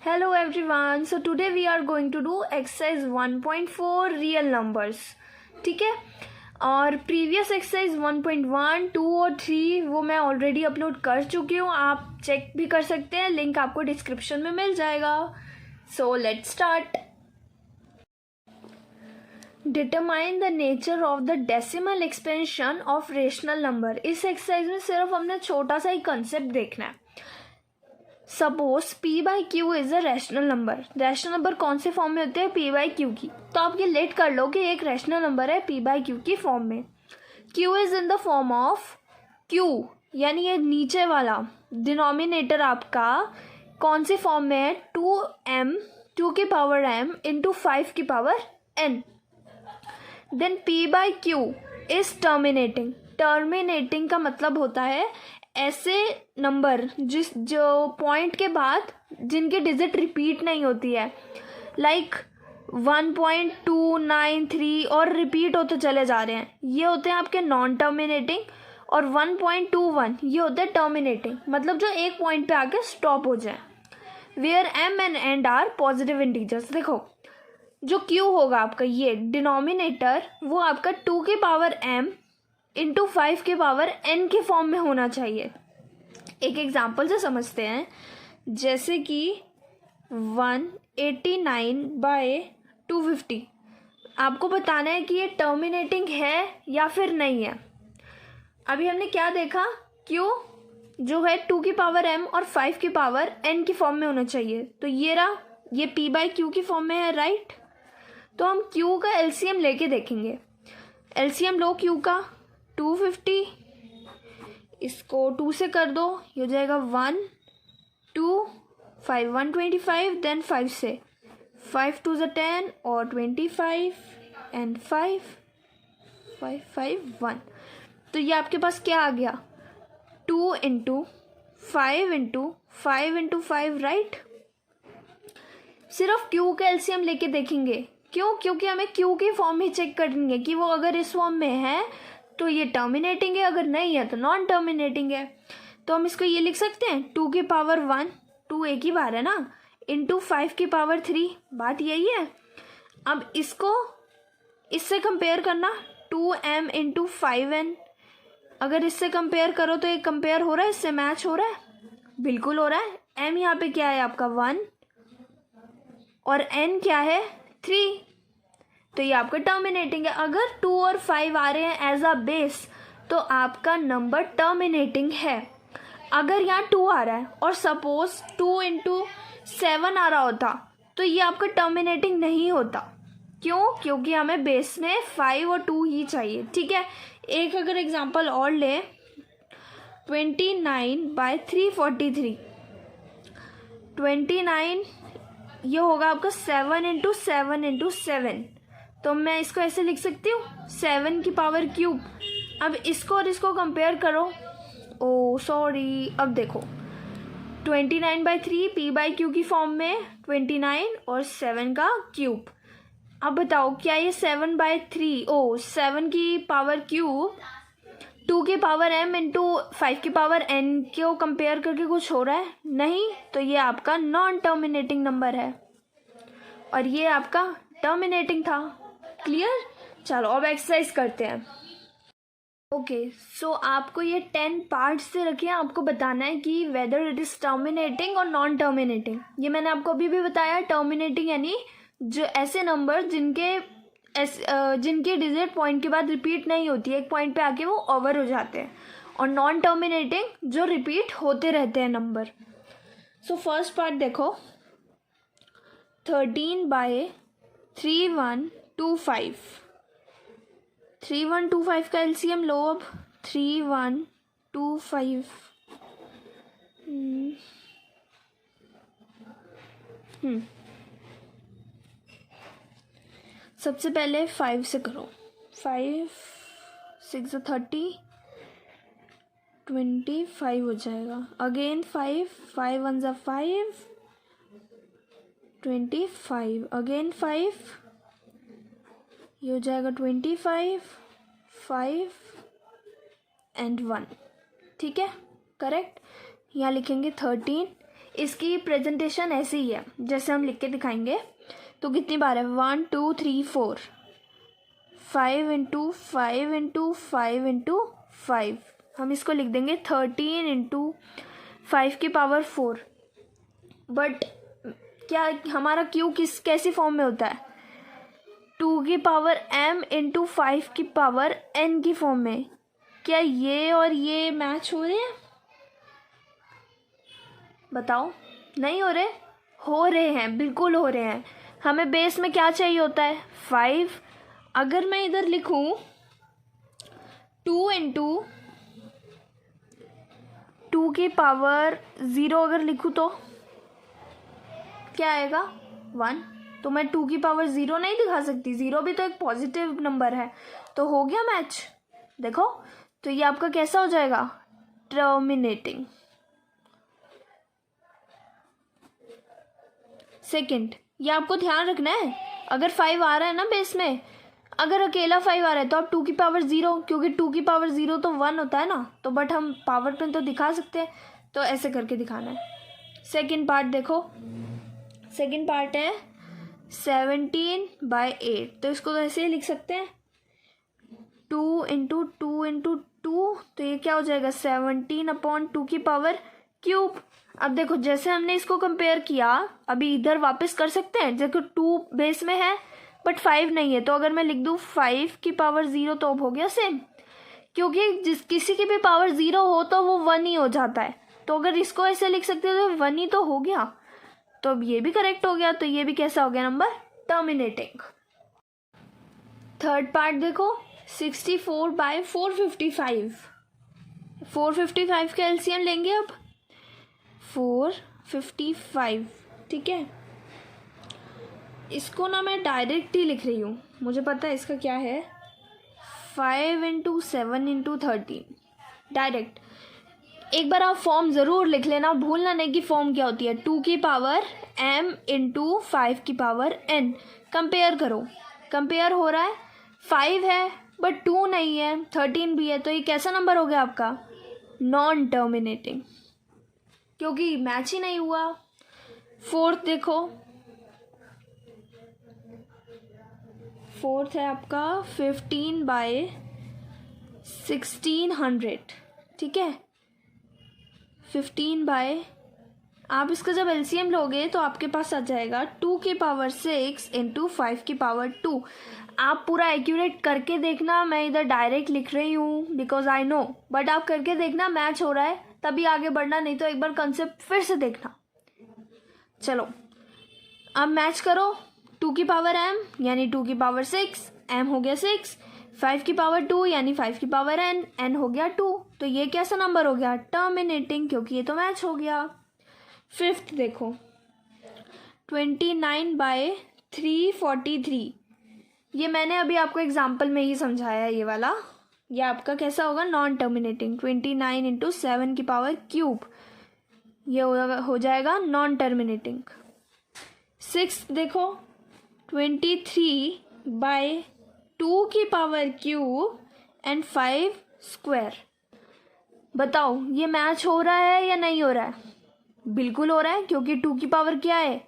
Hello everyone. So today we are going to do exercise 1.4 real numbers. ठीक है, और previous exercise 1.1, 2 और 3 वो मैं ऑलरेडी अपलोड कर चुकी हूँ. आप चेक भी कर सकते हैं, लिंक आपको डिस्क्रिप्शन में मिल जाएगा. So let's start. Determine the nature of the decimal expansion of rational number. इस एक्सरसाइज में सिर्फ हमने छोटा सा ही कंसेप्ट देखना है. Suppose p by Q is a rational number. Rational number कौन से फॉर्म में होते हैं? p बाई क्यू की. तो आप ये लेट कर लो कि एक रैशनल नंबर है p बाई क्यू की फॉर्म में. q is in the form of q, यानी ये नीचे वाला डिनोमिनेटर आपका कौन सी फॉर्म में है? 2m 2 की पावर m इंटू 5 की power n. Then p by Q is terminating. Terminating का मतलब होता है ऐसे नंबर जो पॉइंट के बाद जिनकी डिजिट रिपीट नहीं होती है, लाइक 1.293 और रिपीट होते चले जा रहे हैं, ये होते हैं आपके नॉन टर्मिनेटिंग. और 1.21 ये होते हैं टर्मिनेटिंग, मतलब जो एक पॉइंट पे आके स्टॉप हो जाए. Where m and n are positive integers. देखो जो q होगा आपका, ये डिनोमिनेटर वो आपका 2 की पावर m इंटू 5 की पावर n के फॉर्म में होना चाहिए. एक एग्जाम्पल से समझते हैं, जैसे कि 189 बाय 250. आपको बताना है कि ये टर्मिनेटिंग है या फिर नहीं है. अभी हमने क्या देखा? q जो है 2 की पावर m और 5 की पावर n की फॉर्म में होना चाहिए. तो ये रहा, ये p बाई क्यू की फॉर्म में है, राइट. तो हम q का एलसीएम लेके देखेंगे. एलसीएम लो q का 250, इसको 2 से कर दो, ये हो जाएगा 1 2 5 125. देन 5 से 5 2 10 और 25 एंड 5 5 5 1. तो ये आपके पास क्या आ गया? 2 इंटू 5 इंटू 5 इंटू 5, राइट. सिर्फ q का एलसीएम लेके देखेंगे. क्यों? क्योंकि हमें q की फॉर्म ही चेक करनी है कि वो अगर इस फॉर्म में है तो ये टर्मिनेटिंग है, अगर नहीं है तो नॉन टर्मिनेटिंग है. तो हम इसको ये लिख सकते हैं 2 की पावर 1, 2 एक ही बार है ना, इंटू 5 की पावर 3. बात यही है. अब इसको इससे कंपेयर करना, 2m इंटू 5n. अगर इससे कंपेयर करो तो ये कंपेयर हो रहा है, इससे मैच हो रहा है, बिल्कुल हो रहा है. m यहाँ पे क्या है आपका 1 और n क्या है 3. तो ये आपका टर्मिनेटिंग है. अगर 2 और 5 आ रहे हैं एज अ बेस तो आपका नंबर टर्मिनेटिंग है. अगर यहाँ 2 आ रहा है और सपोज 2 इंटू 7 आ रहा होता तो ये आपका टर्मिनेटिंग नहीं होता. क्यों? क्योंकि हमें बेस में 5 और 2 ही चाहिए. ठीक है, एक अगर एग्जांपल और ले, 29 बाय 343. 29 ये होगा आपका 7 इंटू 7 इंटू 7. तो मैं इसको ऐसे लिख सकती हूँ 7 की पावर क्यूब. अब इसको और इसको कंपेयर करो. ओ सॉरी, अब देखो 29 बाई 3 p बाई क्यू की फॉर्म में 29 और 7 का क्यूब. अब बताओ क्या ये 7 बाई 3 7 की पावर क्यूब 2 की पावर m इंटू 5 की पावर n को कंपेयर करके कुछ हो रहा है? नहीं. तो ये आपका नॉन टर्मिनेटिंग नंबर है और ये आपका टर्मिनेटिंग था. क्लियर? चलो अब एक्सरसाइज करते हैं. ओके, सो आपको ये 10 पार्ट्स से रखे हैं. आपको बताना है कि वेदर इट इज टर्मिनेटिंग और नॉन टर्मिनेटिंग. ये मैंने आपको अभी भी बताया. टर्मिनेटिंग यानी जो ऐसे नंबर जिनकी डिजिट पॉइंट के बाद रिपीट नहीं होती है, एक पॉइंट पे आके वो ओवर हो जाते हैं. और नॉन टर्मिनेटिंग जो रिपीट होते रहते हैं नंबर. सो फर्स्ट पार्ट देखो, 13 बाय 3125. 3125 का एलसीएम लो. अब 3125 सबसे पहले 5 से करो. 5 6 30 25 हो जाएगा. अगेन 5 5 1 5 25. अगेन 5, ये हो जाएगा 25 5 एंड 1. ठीक है, करेक्ट. यहाँ लिखेंगे 13. इसकी प्रेजेंटेशन ऐसे ही है, जैसे हम लिख के दिखाएंगे। तो कितनी बार है, 1 2 3 4, 5 इंटू 5 इंटू 5 इंटू 5, हम इसको लिख देंगे 13 इंटू 5 की पावर 4। बट क्या हमारा क्यू कैसी फॉर्म में होता है, 2 की पावर m इंटू 5 की पावर n की फॉर्म में। क्या ये और ये मैच हो रहे हैं, बताओ? नहीं हो रहे? हो रहे हैं, बिल्कुल हो रहे हैं। हमें बेस में क्या चाहिए होता है, 5। अगर मैं इधर लिखूं 2 इंटू 2 की पावर 0 अगर लिखूं तो क्या आएगा, 1। तो मैं 2 की पावर 0 नहीं दिखा सकती, 0 भी तो एक पॉजिटिव नंबर है। तो हो गया मैच, देखो। तो ये आपका कैसा हो जाएगा, टर्मिनेटिंग। सेकंड, ये आपको ध्यान रखना है, अगर 5 आ रहा है ना बेस में, अगर अकेला 5 आ रहा है तो आप 2 की पावर 0, क्योंकि 2 की पावर 0 तो 1 होता है ना, तो बट हम पावर पे तो दिखा सकते हैं, तो ऐसे करके दिखाना है। सेकंड पार्ट देखो, सेकंड पार्ट है 17/8, तो इसको तो ऐसे ही लिख सकते हैं, 2 इंटू 2 इंटू 2, तो ये क्या हो जाएगा, 17/2 की पावर क्यूब। अब देखो, जैसे हमने इसको कंपेयर किया, अभी इधर वापस कर सकते हैं, देखो 2 बेस में है बट 5 नहीं है, तो अगर मैं लिख दूँ 5 की पावर 0 तो अब हो गया सेम, क्योंकि किसी की भी पावर 0 हो तो वो 1 ही हो जाता है। तो अगर इसको ऐसे लिख सकते हो तो 1 ही तो हो गया, तो अब ये भी करेक्ट हो गया। तो ये भी कैसा हो गया नंबर, टर्मिनेटिंग। थर्ड पार्ट देखो, 64/455, 455 का एलसीएम लेंगे अब, 455, ठीक है। इसको ना मैं डायरेक्ट ही लिख रही हूँ, मुझे पता है इसका क्या है, 5 इंटू 7 इंटू 13, डायरेक्ट। एक बार आप फॉर्म ज़रूर लिख लेना, भूलना नहीं कि फॉर्म क्या होती है, 2 की पावर m इंटू 5 की पावर n। कंपेयर करो, कंपेयर हो रहा है, 5 है बट 2 नहीं है, 13 भी है, तो ये कैसा नंबर हो गया आपका, नॉन टर्मिनेटिंग, क्योंकि मैच ही नहीं हुआ। फोर्थ देखो, फोर्थ है आपका 15/1600, ठीक है, 15 आप इसका जब एलसीएम लोगे तो आपके पास आ जाएगा 2 की पावर 6 इंटू 5 की पावर 2। आप पूरा एक्यूरेट करके देखना, मैं इधर डायरेक्ट लिख रही हूँ बिकॉज आई नो, बट आप करके देखना मैच हो रहा है तभी आगे बढ़ना, नहीं तो एक बार कंसेप्ट फिर से देखना। चलो अब मैच करो, 2 की पावर m यानी 2 की पावर 6, m हो गया 6, 5 की पावर 2 यानी 5 की पावर n, n हो गया 2, तो ये कैसा नंबर हो गया, टर्मिनेटिंग, क्योंकि ये तो मैच हो गया। फिफ्थ देखो, 29/343, ये मैंने अभी आपको एग्जाम्पल में ही समझाया है, ये वाला, ये आपका कैसा होगा, नॉन टर्मिनेटिंग। 29 इंटू 7 की पावर क्यूब, ये हो जाएगा नॉन टर्मिनेटिंग। सिक्स देखो, 23/2 की पावर क्यूब एंड 5 स्क्वायर, बताओ ये मैच हो रहा है या नहीं हो रहा है, बिल्कुल हो रहा है, क्योंकि 2 की पावर क्या है,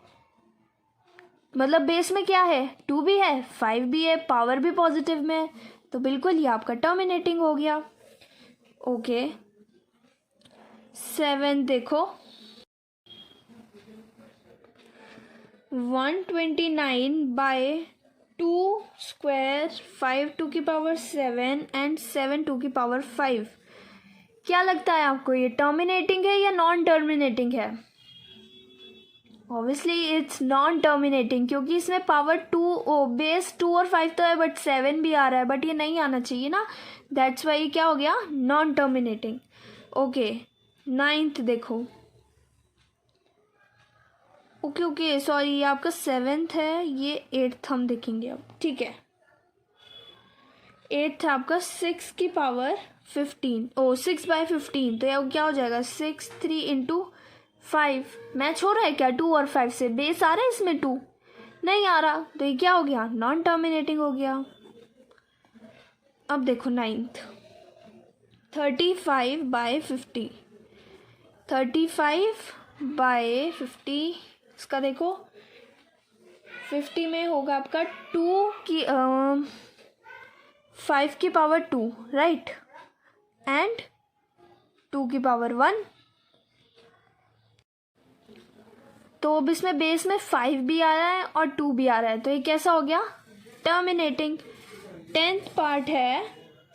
मतलब बेस में क्या है, 2 भी है 5 भी है, पावर भी पॉजिटिव में है, तो बिल्कुल ये आपका टर्मिनेटिंग हो गया। ओके 7 देखो, 129/2 स्क्वायर, 5 2 की पावर 7 एंड 7 2 की पावर 5, क्या लगता है आपको ये टर्मिनेटिंग है या नॉन टर्मिनेटिंग है? ऑब्वियसली इट्स नॉन टर्मिनेटिंग, क्योंकि इसमें पावर 2 बेस 2 और 5 तो है बट 7 भी आ रहा है, बट ये नहीं आना चाहिए ना, दैट्स वाई क्या हो गया, नॉन टर्मिनेटिंग। ओके 9th देखो, ओके सॉरी, ये आपका 7th है, ये 8th हम देखेंगे अब, ठीक है। 8th आपका 6 की पावर 15, 6/15, तो ये क्या हो जाएगा, 6 3 इंटू 5, मैच हो रहा है क्या 2 और 5 से, बेस आ रहा है इसमें 2 नहीं आ रहा, तो ये क्या हो गया, नॉन टर्मिनेटिंग हो गया। अब देखो 9th, 35/50, 35 बाय 50, इसका देखो 50 में होगा आपका 2 की 5 की पावर 2, राइट, एंड 2 की पावर 1। तो अब इसमें बेस में 5 भी आ रहा है और 2 भी आ रहा है, तो ये कैसा हो गया, टर्मिनेटिंग। 10th पार्ट है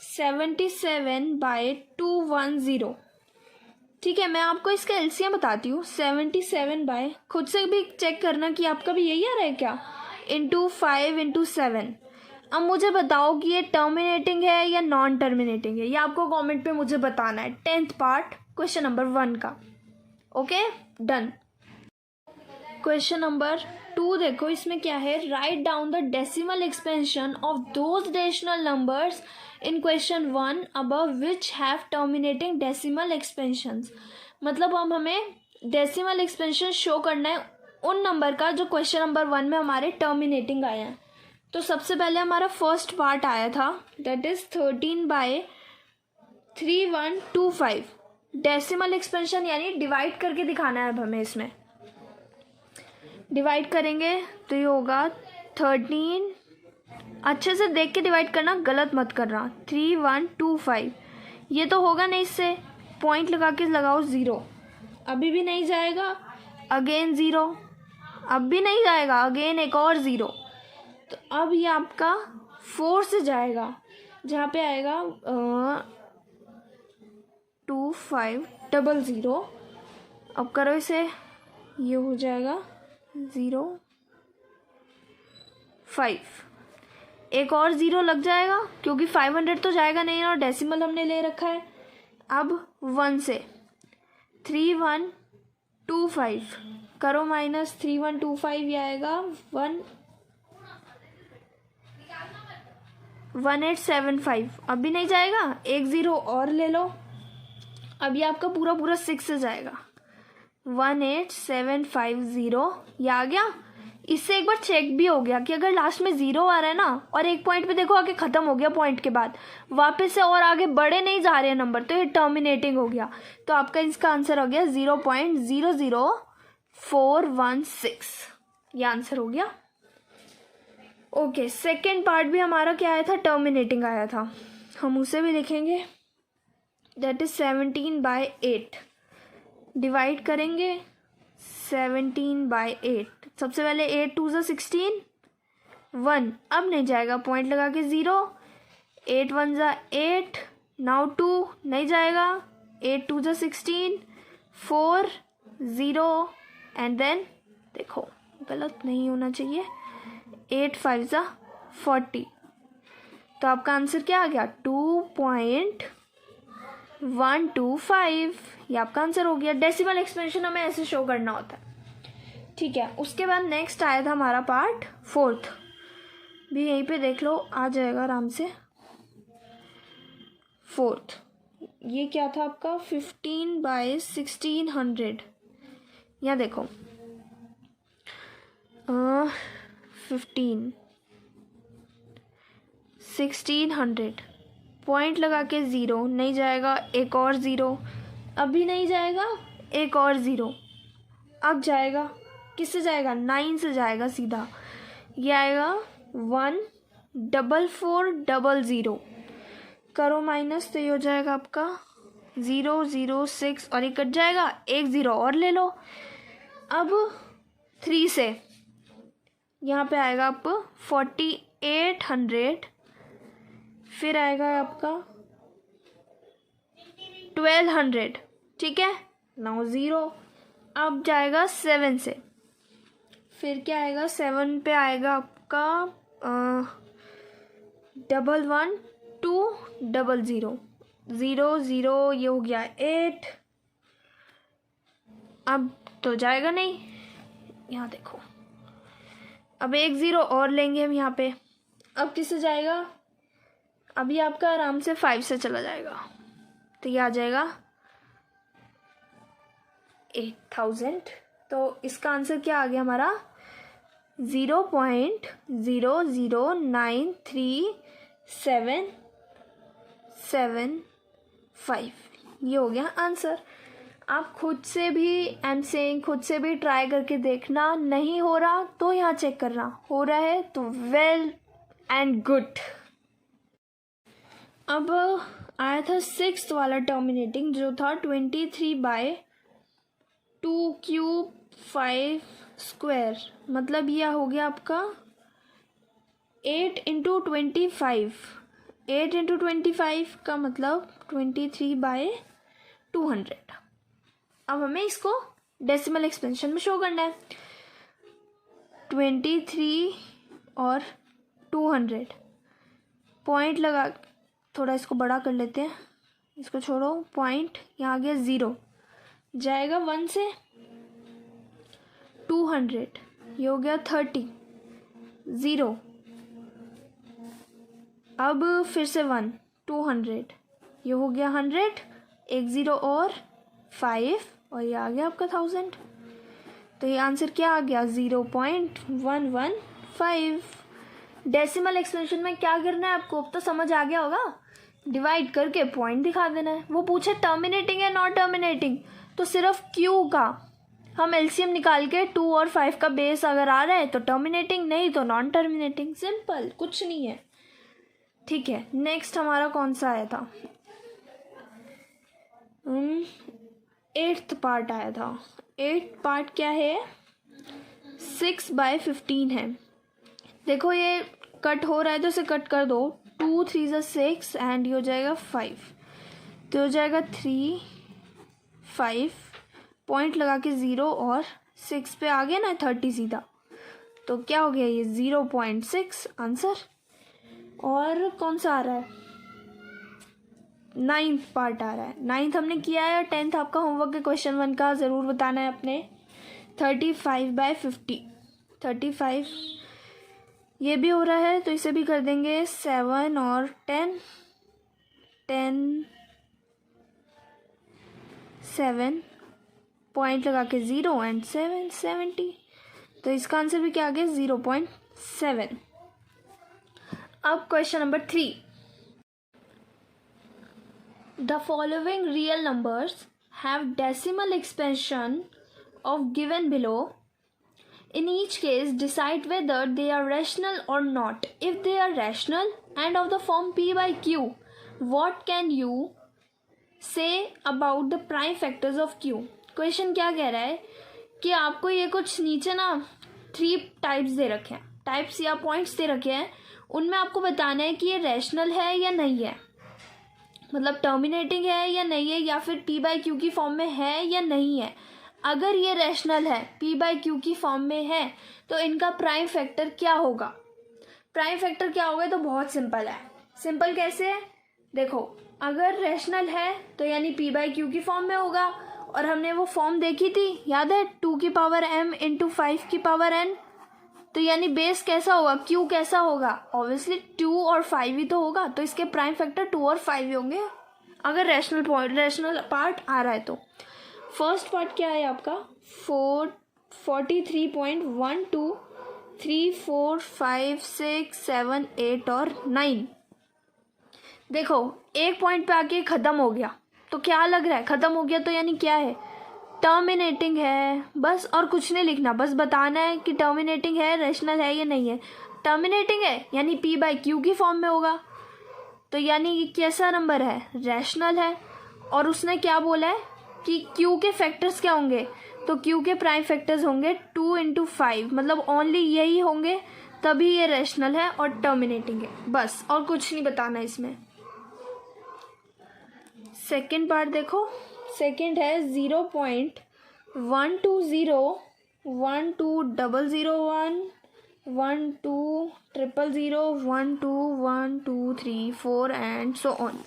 77/210। ठीक है, मैं आपको इसका एलसीएम बताती हूँ। 77 बाय, खुद से भी चेक करना कि आपका भी यही आ रहा है क्या, इंटू 5 इंटू 7। अब मुझे बताओ कि ये टर्मिनेटिंग है या नॉन टर्मिनेटिंग है, ये आपको कमेंट पे मुझे बताना है। 10th पार्ट क्वेश्चन नंबर 1 का। Okay, done. क्वेश्चन नंबर 2 देखो, इसमें क्या है, write down the decimal expansion of those rational numbers in question 1 above which have terminating decimal expansions. मतलब अब हमें डेसिमल एक्सपेंशन शो करना है उन नंबर का जो क्वेश्चन नंबर 1 में हमारे टर्मिनेटिंग आया है। तो सबसे पहले हमारा फर्स्ट पार्ट आया था, दैट इज 13/3125। डेसिमल एक्सपेंशन यानी डिवाइड करके दिखाना है अब हमें। इसमें डिवाइड करेंगे तो ये होगा 13, अच्छे से देख के डिवाइड करना, गलत मत करना। 3125 ये तो होगा नहीं, इससे पॉइंट लगा के लगाओ 0, अभी भी नहीं जाएगा, अगेन 0, अब भी नहीं जाएगा, अगेन एक और 0। तो अब ये आपका 4 से जाएगा, जहाँ पे आएगा 2500। अब करो इसे, ये हो जाएगा 05, एक और 0 लग जाएगा क्योंकि 500 तो जाएगा नहीं और डेसिमल हमने ले रखा है। अब 1 से 3125 करो माइनस 3125, ये आएगा 1875। अब भी नहीं जाएगा, एक 0 और ले लो, अब ये आपका पूरा पूरा 6 से जाएगा, 18750, ये आ गया। इससे एक बार चेक भी हो गया कि अगर लास्ट में 0 आ रहा है ना और एक पॉइंट पे देखो आगे खत्म हो गया, पॉइंट के बाद वापस से और आगे बढ़े नहीं जा रहे हैं नंबर, तो ये टर्मिनेटिंग हो गया। तो आपका इसका आंसर हो गया 0.00416, ये आंसर हो गया। ओके, सेकेंड पार्ट भी हमारा क्या आया था, टर्मिनेटिंग आया था, हम उसे भी लिखेंगे। That is 17/8। डिवाइड करेंगे 17/8, सबसे पहले 8 2 16, 1, अब नहीं जाएगा, पॉइंट लगा के 0, 8 1 8, नाउ 2 नहीं जाएगा, 8 2 16, 4 0, एंड देन देखो गलत नहीं होना चाहिए, 8 5 40। तो आपका आंसर क्या आ गया, 2.125, ये आपका आंसर हो गया। डेसिमल एक्सपेंशन हमें ऐसे शो करना होता है। ठीक है, उसके बाद नेक्स्ट आया था हमारा पार्ट 4th, भी यहीं पे देख लो, आ जाएगा आराम से। 4th ये क्या था आपका, 15/1600। यहाँ देखो 15 1600, पॉइंट लगा के 0 नहीं जाएगा, एक और 0, अभी नहीं जाएगा, एक और 0, अब जाएगा, किससे जाएगा, 9 से जाएगा सीधा, ये आएगा 14400। करो माइनस, तो ये हो जाएगा आपका 006 और ये कट जाएगा, एक 0 और ले लो। अब 3 से यहाँ पे आएगा आपको 4800, फिर आएगा आपका 1200, ठीक है, नाउ 0, अब जाएगा 7 से, फिर क्या आएगा, 7 पे आएगा आपका 11200, 0 0, ये हो गया 8, अब तो जाएगा नहीं, यहाँ देखो, अब एक 0 और लेंगे हम यहाँ पे, अब किससे जाएगा, अभी आपका आराम से 5 से चला जाएगा, तो ये आ जाएगा 8000। तो इसका आंसर क्या आ गया हमारा, 0.0093775, ये हो गया आंसर। आप खुद से भी आई एम सेइंग खुद से भी ट्राई करके देखना, नहीं हो रहा तो यहाँ चेक करना, हो रहा है तो वेल एंड गुड। अब आया था 6th वाला टर्मिनेटिंग जो था 23/2³ 5², मतलब यह हो गया आपका 8 × 25। 8 × 25 का मतलब 23/200। अब हमें इसको डेसिमल एक्सपेंशन में शो करना है। 23 और 200 पॉइंट लगा, थोड़ा इसको बड़ा कर लेते हैं, इसको छोड़ो, पॉइंट यहाँ आ गया 0, जाएगा 1 से 200, ये हो गया 30, 0, अब फिर से 1, 200, ये हो गया 100, एक 0 और 5, और ये आ गया आपका 1000। तो ये आंसर क्या आ गया 0.115। डेसिमल एक्सपेंशन में क्या करना है आपको, अब तो समझ आ गया होगा, डिवाइड करके पॉइंट दिखा देना है। वो पूछे टर्मिनेटिंग है नॉन टर्मिनेटिंग, तो सिर्फ क्यू का हम एलसीएम निकाल के 2 और 5 का बेस अगर आ रहा है तो टर्मिनेटिंग, नहीं तो नॉन टर्मिनेटिंग, सिंपल, कुछ नहीं है। ठीक है, नेक्स्ट हमारा कौन सा आया था, 8th पार्ट आया था। 8th पार्ट क्या है, 6/15 है। देखो ये कट हो रहा है तो इसे कट कर दो, 2 3 6 एंड ये हो जाएगा 5, तो हो जाएगा 3 5, पॉइंट लगा के 0 और 6 पे आ गया ना 30 सीधा, तो क्या हो गया ये 0.6 आंसर। और कौन सा आ रहा है, 9th पार्ट आ रहा है। 9th हमने किया है, 10th आपका होमवर्क है, क्वेश्चन 1 का ज़रूर बताना है अपने। 35/50, 35 ये भी हो रहा है तो इसे भी कर देंगे 7 और 10, 10 7, पॉइंट लगा के 0 एंड 7 70, तो इसका आंसर भी क्या आ गया 0.7। अब question number 3, the following real numbers have decimal expansion of given below. In each case, decide whether they are rational or not. If they are rational and of the form p by q, what can you say about the prime factors of q? Question क्या कह रहा है कि आपको ये कुछ नीचे ना 3 टाइप्स दे रखे हैं, टाइप्स या पॉइंट्स दे रखे हैं, उनमें आपको बताना है कि ये रैशनल है या नहीं है, मतलब टर्मिनेटिंग है या नहीं है, या फिर p by q की फॉर्म में है या नहीं है। अगर ये रैशनल है, p by q की फॉर्म में है, तो इनका प्राइम फैक्टर क्या होगा। प्राइम फैक्टर क्या होगा, तो बहुत सिंपल है। सिंपल कैसे है, देखो अगर रैशनल है तो यानी p by q की फॉर्म में होगा, और हमने वो फॉर्म देखी थी, याद है, 2 की पावर m इंटू 5 की पावर n, तो यानी बेस कैसा होगा, q कैसा होगा, ऑब्वियसली 2 और 5 ही तो होगा, तो इसके प्राइम फैक्टर 2 और 5 ही होंगे अगर रैशनल पार्ट आ रहा है तो। फर्स्ट पार्ट क्या है आपका 43.1 2 3 4 5 6 7 8 और 9। देखो एक पॉइंट पे आके ख़त्म हो गया, तो क्या लग रहा है, ख़त्म हो गया तो यानी क्या है, टर्मिनेटिंग है, बस और कुछ नहीं लिखना, बस बताना है कि टर्मिनेटिंग है, रैशनल है या नहीं है। टर्मिनेटिंग है यानी p by q की फॉर्म में होगा, तो यानी ये कैसा नंबर है, रैशनल है। और उसने क्या बोला है कि q के फैक्टर्स क्या होंगे, तो q के प्राइम फैक्टर्स होंगे 2 इंटू 5, मतलब ओनली यही होंगे, तभी ये रैशनल है और टर्मिनेटिंग है, बस और कुछ नहीं बताना इसमें। सेकेंड पार्ट देखो, सेकेंड है 0.120 12001 12000 12123 एंड सो ऑन।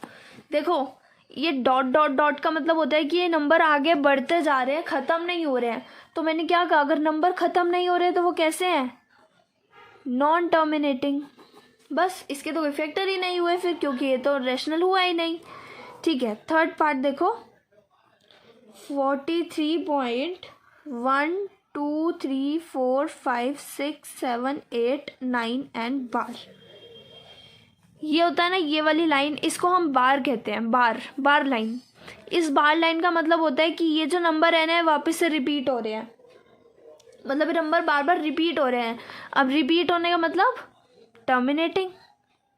देखो ये डॉट डॉट डॉट का मतलब होता है कि ये नंबर आगे बढ़ते जा रहे हैं, ख़त्म नहीं हो रहे हैं। तो मैंने क्या कहा, अगर नंबर ख़त्म नहीं हो रहे तो वो कैसे हैं, नॉन टर्मिनेटिंग, बस इसके तो इफेक्टर ही नहीं हुए फिर, क्योंकि ये तो रैशनल हुआ ही नहीं। ठीक है, थर्ड पार्ट देखो 43.1 2 3 4 5 6 7 8 9 एंड बार। ये होता है ना ये वाली लाइन, इसको हम बार कहते हैं, बार लाइन। इस बार लाइन का मतलब होता है कि ये जो नंबर है ना वापस से रिपीट हो रहे हैं, मतलब ये नंबर बार बार रिपीट हो रहे हैं। अब रिपीट होने का मतलब टर्मिनेटिंग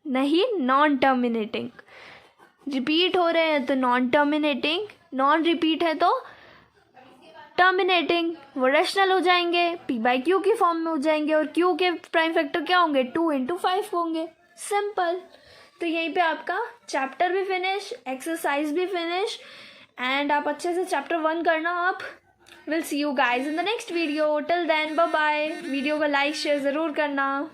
नहीं, नॉन टर्मिनेटिंग। रिपीट हो रहे हैं तो नॉन टर्मिनेटिंग, नॉन रिपीट है तो टर्मिनेटिंग। वो रेशनल हो जाएंगे, पी बाई क्यू की फॉर्म में हो जाएंगे और क्यू के प्राइम फैक्टर क्या होंगे, 2 × 5 होंगे। सिंपल। तो यहीं पे आपका चैप्टर भी फिनिश, एक्सरसाइज भी फिनिश, एंड आप अच्छे से चैप्टर 1 करना। आप will see you guys in the next video. Till then bye bye. Video को लाइक शेयर ज़रूर करना।